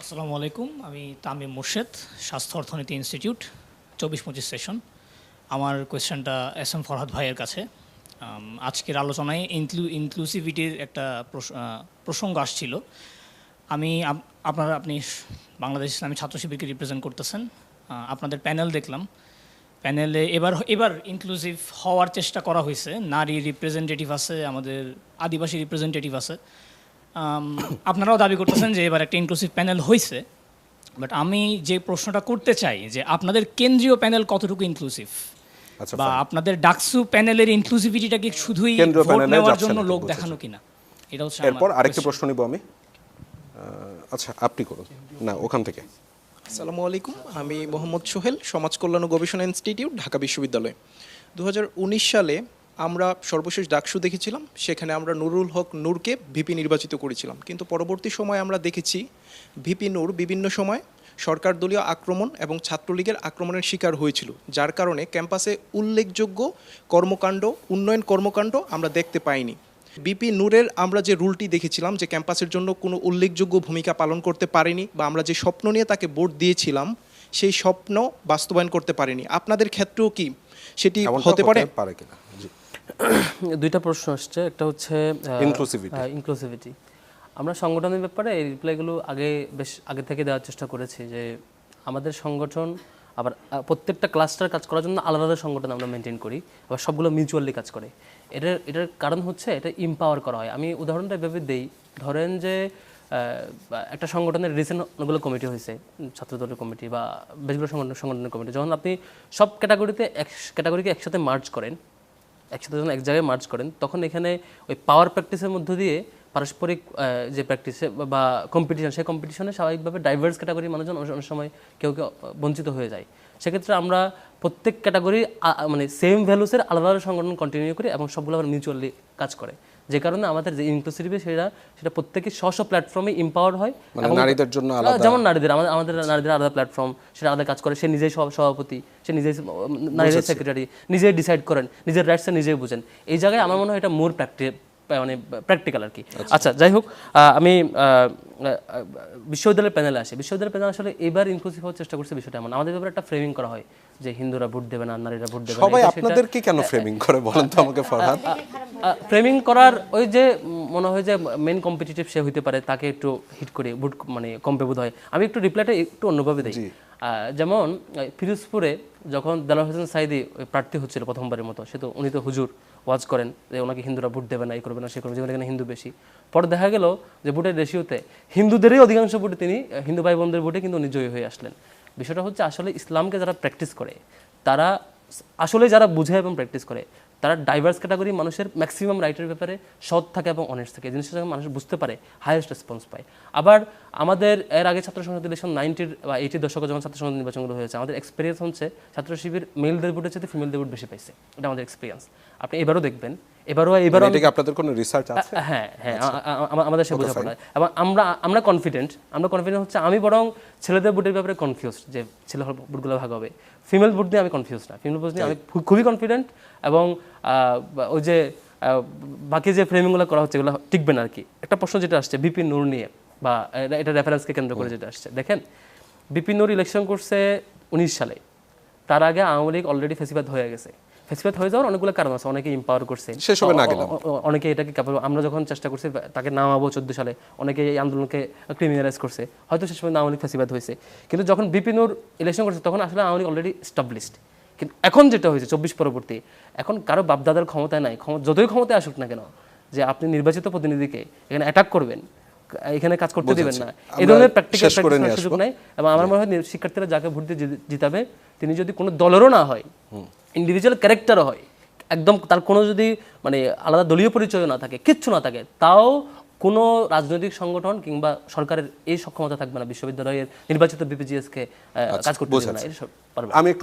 আসসালামু আলাইকুম, আমি তামিম মুর্শেদ, স্বাস্থ্য অর্থনীতি ইনস্টিটিউট 24-25 সেশন। আমার কোয়েশ্চেনটা এস এম ফরহাদ ভাইয়ের কাছে। আজকের আলোচনায় ইনক্লুসিভিটির একটা প্রসঙ্গ আসছিল। আপনি বাংলাদেশ ইসলামী ছাত্র শিবিরকে রিপ্রেজেন্ট করতেছেন। আপনাদের প্যানেল দেখলাম, প্যানেলে এবার ইনক্লুসিভ হওয়ার চেষ্টা করা হয়েছে। নারী রিপ্রেজেন্টেটিভ আছে, আমাদের আদিবাসী রিপ্রেজেন্টেটিভ আছে। আপনারাও দাবি করতেছেন যে এবার একটা ইনক্লুসিভ প্যানেল হয়েছে, বাট আমি যে প্রশ্নটা করতে চাই যে আপনাদের কেন্দ্রীয় প্যানেল কতটুকু ইনক্লুসিভ, বা আপনাদের ডাকসু প্যানেলের ইনক্লুসিভিটিটা কি শুধুই ভোট নেওয়ার জন্য লোক দেখানো কিনা, এটা হচ্ছে। এরপর আরেকটা প্রশ্ন নিব আমি। আচ্ছা, আপনি করুন না ওখান থেকে। আসসালামু আলাইকুম, আমি মোহাম্মদ সোহেল, সমাজ কল্যাণ ও গবেষণা ইনস্টিটিউট, ঢাকা বিশ্ববিদ্যালয়। 2019 সালে আমরা সর্বশেষ ডাকসু দেখেছিলাম, সেখানে আমরা নুরুল হক নূরকে ভিপি নির্বাচিত করেছিলাম। কিন্তু পরবর্তী সময়ে আমরা দেখেছি ভিপি নূর বিভিন্ন সময় সরকার দলীয় আক্রমণ এবং ছাত্রলীগের আক্রমণের শিকার হয়েছিল, যার কারণে ক্যাম্পাসে উল্লেখযোগ্য কর্মকাণ্ড, উন্নয়ন কর্মকাণ্ড আমরা দেখতে পাইনি। ভিপি নূরের আমরা যে রুলটি দেখেছিলাম যে ক্যাম্পাসের জন্য কোনো উল্লেখযোগ্য ভূমিকা পালন করতে পারেনি, বা আমরা যে স্বপ্ন নিয়ে তাকে ভোট দিয়েছিলাম সেই স্বপ্ন বাস্তবায়ন করতে পারেনি। আপনাদের ক্ষেত্রেও কি সেটি হতে পারে কিনা? দুইটা প্রশ্ন আসছে, একটা হচ্ছে ইনক্লুসিভিটি। আমরা সংগঠনের ব্যাপারে এই রিপ্লাইগুলো বেশ আগে থেকে দেওয়ার চেষ্টা করেছি যে আমাদের সংগঠন আবার প্রত্যেকটা ক্লাস্টার কাজ করার জন্য আলাদা আলাদা সংগঠন আমরা মেনটেন করি, আবার সবগুলো মিউচুয়ালি কাজ করে। এটার কারণ হচ্ছে এটা এম্পাওয়ার করা হয়। আমি উদাহরণটা এভাবে দেই, ধরেন যে একটা সংগঠনের রিসেন্ট অনেকগুলো কমিটি হয়েছে, ছাত্রদলের কমিটি বা বেশগুলো সংগঠনের কমিটি। যখন আপনি সব ক্যাটাগরিকে একসাথে মার্জ করেন, একসাথে যখন এক জায়গায় মার্চ করেন, তখন এখানে ওই পাওয়ার প্র্যাকটিসের মধ্য দিয়ে পারস্পরিক যে প্র্যাকটিসে বা কম্পিটিশন, সেই কম্পিটিশনে স্বাভাবিকভাবে ডাইভার্স ক্যাটাগরির মানুষজন অনেক সময় কেউ বঞ্চিত হয়ে যায়। সেক্ষেত্রে আমরা প্রত্যেক ক্যাটাগরি মানে সেম ভ্যালুসের আলাদা আলাদা সংগঠন কন্টিনিউ করি এবং সবগুলো আবার মিউচুয়ালি কাজ করে, যে কারণে আমাদের যে ইনক্লুসিভিটি সেটা প্রত্যেকে স্ব প্ল্যাটফর্মে এম্পাওয়ার হয়। নারীদের জন্য যেমন আমাদের নারীদের আলাদা প্ল্যাটফর্ম, সেটা আলাদা কাজ করে। সে নিজেই সভাপতি, সে নিজেই নারীদের সেক্রেটারি, নিজেই ডিসাইড করেন, নিজের রাইটসে নিজেই বুঝেন। এই জায়গায় আমার মনে হয় এটা মোর প্র্যাকটিক্যাল আর কি। আচ্ছা, যাই হোক, আমি বিশ্ববিদ্যালয়ের প্যানেলে আসি। বিশ্ববিদ্যালয়ের প্যানেল আসলে এবার ইনক্লুসিভ হওয়ার চেষ্টা করছে। বিষয়টা এমন, আমাদের ব্যাপারে একটা ফ্রেমিং করা হয় যে হিন্দুরা ভোট দেবে না, নারীরা ভোট দেবে না। সবাই আপনাদেরকে কেন ফ্রেমিং করে বলেন তো আমাকে ফরহাদ? ফ্রেমিং করার ওই যে মনে হয় যে মেন কম্পিটিটিভ সে হইতে পারে, তাকে একটু হিট করে ভোট মানে কমপে বোধ হয়। আমি একটু রিপ্লাইটা একটু অন্যভাবে দিই। যেমন ফিরোজপুরে যখন দেলোয়ার হোসেন সাইদি প্রার্থী হচ্ছিল প্রথমবারের মতো, উনি তো হুজুর ওয়াজ করেন যে ওনাকে হিন্দুরা ভোট দেবে না, এই করবে না, সে করবে, যেখানে এখানে হিন্দু বেশি। পরে দেখা গেল যে ভোটের রেশিওতে হিন্দুদেরই অধিকাংশ ভোটে তিনি, হিন্দু ভাই বোনদের ভোটে কিন্তু উনি জয়ী হয়ে আসলেন। বিষয়টা হচ্ছে আসলে ইসলামকে যারা প্র্যাকটিস করে, তারা আসলে যারা বুঝে এবং প্র্যাকটিস করে, তারা ডাইভার্স ক্যাটাগরি মানুষের ম্যাক্সিমাম রাইটের ব্যাপারে সৎ থাকে এবং অনেস্ট থাকে। এই জিনিসটা যখন মানুষ বুঝতে পারে, হাইয়েস্ট রেসপন্স পায়। আবার আমাদের এর আগে ছাত্র সংসদ ইলেকশন 90 বা 80 দশকে যখন ছাত্র সংসদ নির্বাচনগুলো হয়েছে, আমাদের এক্সপিরিয়েন্স হচ্ছে ছাত্র শিবির মেলদের ভোটের চেয়ে ফিমেলদের ভোট বেশি পাইছে। এটা আমাদের এক্সপিরিয়েন্স। আপনি এবারও দেখবেন, এবারও আপনাদের কোনো রিসার্চ আছে? হ্যাঁ, আমাদের সে বোঝাপড়া। এবং আমরা কনফিডেন্ট হচ্ছে, আমি বরং ছেলেদের ভোটের ব্যাপারে কনফিউজ যে ছেলে ভোটগুলো ভাগ হবে। ফিমেল ভোট নিয়ে আমি কনফিউজ না, ফিমেল ভোট নিয়ে আমি খুবই কনফিডেন্ট। এবং ওই যে বাকি যে ফ্রেমিংগুলো করা হচ্ছে, এগুলো টিকবে না আর কি। একটা প্রশ্ন যেটা আসছে বিপি নূর নিয়ে, বা এটা রেফারেন্সকে কেন্দ্র করে যেটা আসছে, দেখেন বিপি নূর ইলেকশন করছে 19 সালে। তার আগে আওয়ামী লীগ অলরেডি ফেসিবাদ হয়ে গেছে। ফেসিবাদ হয়ে যাওয়ার অনেকগুলো কারণ আছে, অনেকে এম্পাওয়ার করছে, অনেকে এটাকে আমরা যখন চেষ্টা করছি তাকে নামাবো 14 সালে, অনেকে এই আন্দোলনকে ক্রিমিনালাইজ করছে, হয়তো সে সময় আওয়ামী লীগ ফেসিবাদ হয়েছে। কিন্তু যখন বিপি নূর ইলেকশন করছে তখন আসলে আওয়ামী লীগ অলরেডি স্টাবলিশড। কিন্তু এখন যেটা হয়েছে 24 পরবর্তী, এখন কারো বাপদাদার ক্ষমতায় নাই, যতই ক্ষমতায় আসুক না কেন, যে আপনি নির্বাচিত প্রতিনিধিকে এখানে অ্যাটাক করবেন, এখানে কাজ করতে দিবেন না, এই ধরনের প্র্যাকটিক্যাল সুযোগ নাই। এবং আমার মনে হয় শিক্ষার্থীরা যাকে ভোট দিয়ে জিতাবে, তিনি যদি কোনো দলেরও না হয়, ইন্ডিভিজুয়াল ক্যারেক্টারও হয়, একদম তার কোনো যদি মানে আলাদা দলীয় পরিচয় না থাকে, কিচ্ছু না থাকে, তাও কোনো রাজনৈতিক সংগঠন কিংবা সরকারের এই সক্ষমতা থাকবে না বিশ্ববিদ্যালয়ের নির্বাচিত বিপিজিএসকে কাজ করতে দেবে না। আমি একটু